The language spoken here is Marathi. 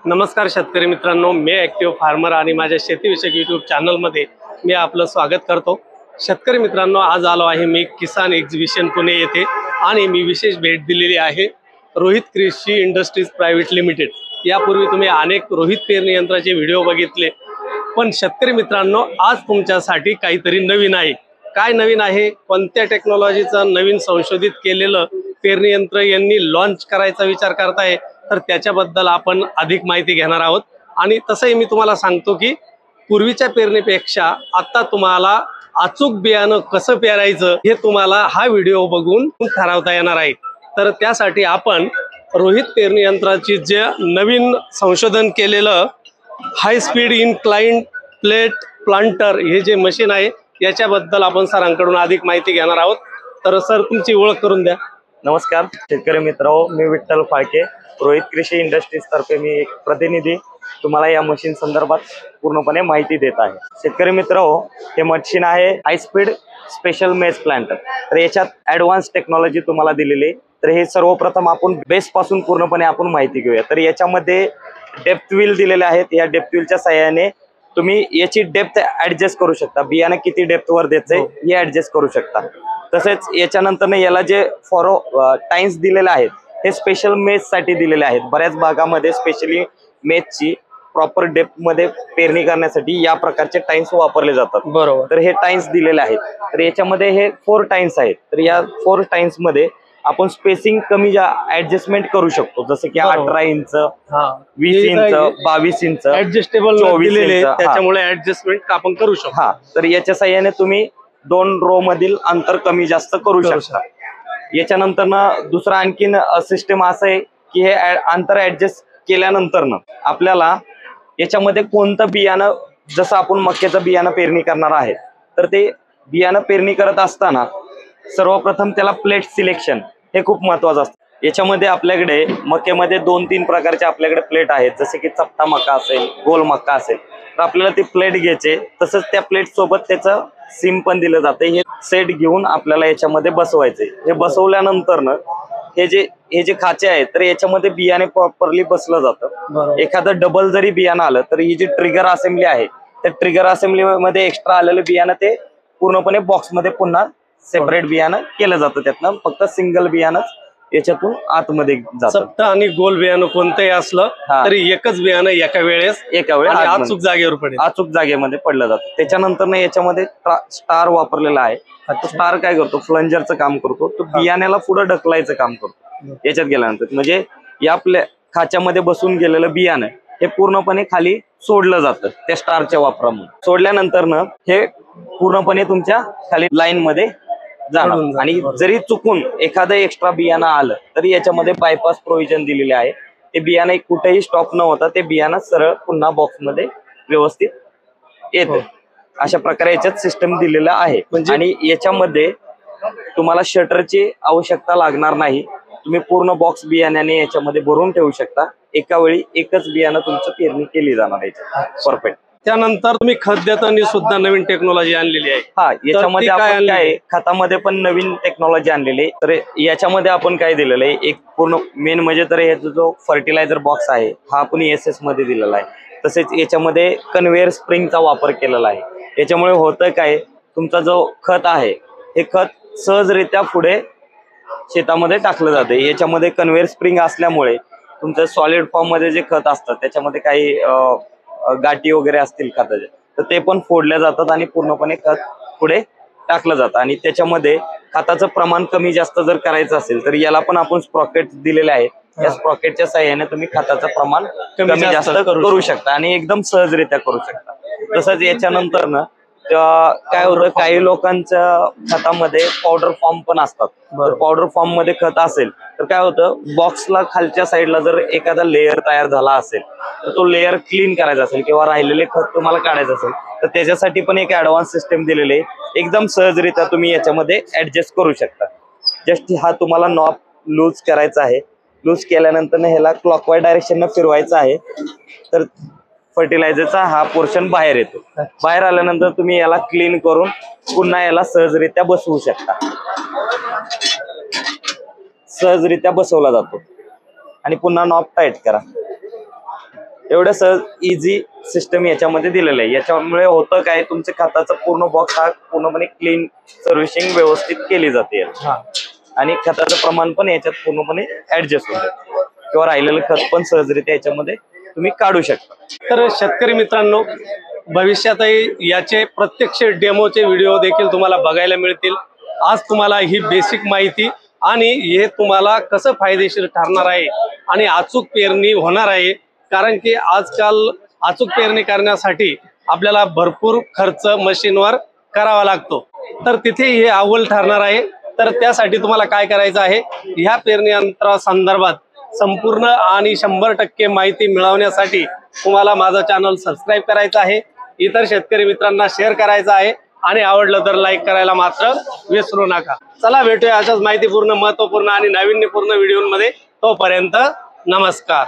नमस्कार शेतकरी मित्रांनो, मी ॲक्टिव्ह फार्मर आणि माझ्या शेतीविषयक यूट्यूब चॅनलमध्ये मी आपलं स्वागत करतो। शेतकरी मित्रांनो, आज आलो आहे मी किसान एक्झिबिशन पुणे येथे आणि मी विशेष भेट दिलेली आहे रोहित कृषी इंडस्ट्रीज प्रायव्हेट लिमिटेड। यापूर्वी तुम्ही अनेक रोहित पेरणी यंत्राचे व्हिडिओ बघितले, पण शेतकरी मित्रांनो आज तुमच्यासाठी काहीतरी नवीन आहे। काय नवीन आहे, कोणत्या टेक्नॉलॉजीचं नवीन संशोधित केलेलं पेरणी यंत्र यांनी लॉन्च करायचा विचार करताय, तर त्याच्याबद्दल आपण अधिक माहिती घेणार आहोत। आणि तसंही मी तुम्हाला सांगतो की पूर्वीच्या पेरणीपेक्षा आता तुम्हाला अचूक बियाणं कसं पेरायचं हे तुम्हाला हा व्हिडिओ बघून ठरवता येणार आहे। तर त्यासाठी आपण रोहित पेरणी यंत्राची जे नवीन संशोधन केलेलं high speed inclined plate planter हे जे मशीन आहे याच्याबद्दल आपण सरांकडून अधिक माहिती घेणार आहोत। तर सर, तुमची ओळख करून द्या। नमस्कार शेतकरी मित्रांनो, मी विठ्ठल फाळके, रोहित कृषी इंडस्ट्रीज तर्फे मी एक प्रतिनिधी तुम्हाला या मशीन संदर्भात पूर्णपणे माहिती देत आहे। शेतकरी मित्रांनो, हे मशीन आहे हाय स्पीड स्पेशल मेज प्लांटर। तर याच्यात ॲडव्हान्स टेक्नॉलॉजी तुम्हाला दिलेली। तर हे सर्वप्रथम आपण बेस पासून पूर्णपणे आपण माहिती घेऊया। तर याच्यामध्ये डेप्थ व्हील दिलेले आहेत। या डेप्थ व्हीलच्या सहाय्याने तुम्ही याची डेप्थ ऍडजस्ट करू शकता, बियाणं किती डेप्थ वर द्यायचंय हे ऍडजस्ट करू शकता। तसेच याच्यानंतर याला जे फॉरो टाइम्स दिलेले आहेत हे स्पेशल मेज साठी दिलेले आहेत। बऱ्याच भागामध्ये स्पेशली मेजची प्रॉपर डेप्थ मध्ये पेरणी करण्यासाठी या प्रकारचे टाइम्स वापरले जातात, बरोबर। तर हे टाइम्स दिलेले आहेत। तर याच्यामध्ये हे 4 टाइम्स आहेत। तर या 4 टाइम्स मध्ये आपण स्पेसिंग कमी ऍडजस्टमेंट करू शकतो, जसं की 18 इंच, 20 इंच, 22 इंच ऍडजस्टेबल दिलेले, त्याच्यामुळे ऍडजस्टमेंट आपण करू शकतो। तर याच्या सहाय्याने तुम्ही 2 रो मधील अंतर कमी जास्त करू शकता। याच्यानंतर दुसरा आणखीन सिस्टम असं आहे की हे अंतर ऍडजस्ट केल्यानंतर आपल्याला याच्यामध्ये कोणतं बियाणं, जसं आपण मक्याचं बियाणं पेरणी करणार आहे तर ते बियाणं पेरणी करत असताना सर्वप्रथम त्याला प्लेट सिलेक्शन हे खूप महत्वाचं असतं। याच्यामध्ये आपल्याकडे मक्यामध्ये 2-3 प्रकारचे आपल्याकडे प्लेट आहेत, जसे की चपटा मका असेल, गोल मका असेल। तर आपल्याला ते प्लेट घ्यायचे, तसंच त्या प्लेट सोबत त्याचं सिम पण दिलं जातं। हे सेट घेऊन आपल्याला याच्यामध्ये बसवायचे। हे बसवल्यानंतर हे जे खाचे आहेत तर याच्यामध्ये बियाणे प्रॉपरली बसलं जातं। एखादं डबल जरी बियाणं आलं तर ही जी ट्रिगर असेंब्ली आहे त्या ट्रिगर असेंब्ली मध्ये एक्स्ट्रा आलेलं बियाणं ते पूर्णपणे बॉक्स मध्ये पुन्हा सेपरेट बियाणं केलं जातं। त्यातनं फक्त सिंगल बियाणं याच्यातून आतमध्ये जातं। चपटा आणि गोल बियाणं कोणतंही असलं तरी एकच बियाणं एका वेळेस अचूक जागेवर पडेल, अचूक जागेमध्ये पडलं जातं। त्याच्यानंतर याच्यामध्ये स्टार वापरलेला आहे। स्टार काय करतो, फ्लंजरचं काम करतो, तो बियाण्याला पुढे ढकलायचं काम करतो। याच्यात गेल्यानंतर म्हणजे या आपल्या खाच्यामध्ये बसून गेलेलं बियाणं हे पूर्णपणे खाली सोडलं जातं त्या स्टारच्या वापरामुळे। सोडल्यानंतर हे पूर्णपणे तुमच्या खाली लाईन मध्ये जाणार। आणि जरी चुकून एखादं एक्स्ट्रा बियाणं आलं तरी याच्यामध्ये बायपास प्रोव्हिजन दिलेले आहे। ते बियाणं कुठेही स्टॉप न होता ते बियाणं सरळ पुन्हा बॉक्स मध्ये व्यवस्थित येतं। अशा प्रकारे याच्यात सिस्टम दिलेला आहे। आणि याच्यामध्ये तुम्हाला शटरची आवश्यकता लागणार नाही। तुम्ही पूर्ण बॉक्स बियाण्याने याच्यामध्ये भरून ठेवू शकता। एका वेळी एकच बियाणं तुमचं पेरणी केली जाणार आहे। परफेक्ट। त्यानंतर तुम्ही खत देताना सुद्धा नवीन टेक्नॉलॉजी आणलेली आहे। याच्यामध्ये आपण काय खतामध्ये पण नवीन टेक्नॉलॉजी आणलेली आहे। तर याच्यामध्ये आपण काय दिलेलं आहे, एक पूर्ण मेन म्हणजे तर ह्याचा जो फर्टिलायझर बॉक्स आहे हा आपण ESS मध्ये दिलेला आहे। तसेच याच्यामध्ये कन्व्हेयर स्प्रिंगचा वापर केलेला आहे। याच्यामुळे होतं काय, तुमचा जो खत आहे हे खत सहजरित्या पुढे शेतामध्ये टाकलं जातं। याच्यामध्ये कन्व्हेयर स्प्रिंग असल्यामुळे तुमचं सॉलिड फॉर्म मध्ये जे खत असतं त्याच्यामध्ये काही गाठी वगैरे असतील खताचे तर ते पण फोडल्या जातात आणि पूर्णपणे खत पुढे टाकलं जातं। आणि त्याच्यामध्ये खताचं प्रमाण कमी जास्त जर करायचं असेल तर याला पण आपण स्प्रॉकेट दिलेले आहेत। या स्प्रॉकेटच्या सहाय्याने तुम्ही खताचं प्रमाण कमी जास्त करू शकता आणि एकदम सहजरित्या करू शकता। तसंच याच्यानंतर काय होतं, काही लोकांच्या खतामध्ये पावडर फॉर्म पण असतात। पावडर फॉर्म मध्ये खत असेल तर काय होतं, बॉक्सला खालच्या साईडला जर एखादा लेअर तयार झाला असेल तर तो लेअर क्लीन करायचा असेल किंवा राहिलेले खत तुम्हाला काढायचं असेल तर त्याच्यासाठी पण एक ऍडव्हान्स सिस्टम दिलेली आहे। एकदम सहजरित्या तुम्ही याच्यामध्ये ऍडजस्ट करू शकता। जस्ट हा तुम्हाला नॉब लूज करायचा आहे। लूज केल्यानंतर ह्याला क्लॉकवाईज डायरेक्शन फिरवायचा आहे तर फर्टिलायझरचा हा पोर्शन बाहेर येतो। बाहेर आल्यानंतर तुम्ही याला क्लीन करून पुन्हा याला सहजरित्या बसवू शकता। सहजरित्या बसवला जातो आणि पुन्हा नॉब टाईट करा। एवढं सहज इझी सिस्टम याच्यामध्ये दिलेलं आहे. याच्यामुळे होतं काय, तुमच्या खताचा पूर्ण बॉक्स हा पूर्णपणे क्लीन सर्व्हिसिंग व्यवस्थित केली जाते आणि खताचं प्रमाण पण याच्यात पूर्णपणे ऍडजस्ट होतं किंवा राहिलेलं खत पण सहजरित्या याच्यामध्ये तुम्ही काढू शकता. तर शेतकरी मित्रांनो, भविष्यातही याचे प्रत्यक्ष डेमोचे व्हिडिओ देखील तुम्हाला बघायला मिळतील. आज तुम्हाला ही बेसिक माहिती आणि हे तुम्हाला कसं फायदेशीर ठरणार आहे आणि अचूक पेरणी होणार आहे, कारण की आजकाल अचूक पेरणी करण्यासाठी आपल्याला भरपूर खर्च मशीनवर करावा लागतो, तर तिथे हे अव्वल ठरणार आहे. तर त्यासाठी तुम्हाला काय करायचं आहे, ह्या पेरणी यंत्रासंदर्भात संपूर्ण आणि 100% माहिती मिळवण्यासाठी तुम्हाला माझा चॅनल सबस्क्राईब करायचा आहे, इतर शेतकरी मित्रांना शेअर करायचा आहे आणि आवडलं तर लाईक करायला मात्र विसरू नका. चला भेटूया अशाच माहितीपूर्ण, महत्वपूर्ण आणि नाविन्यपूर्ण व्हिडिओमध्ये. तोपर्यंत नमस्कार.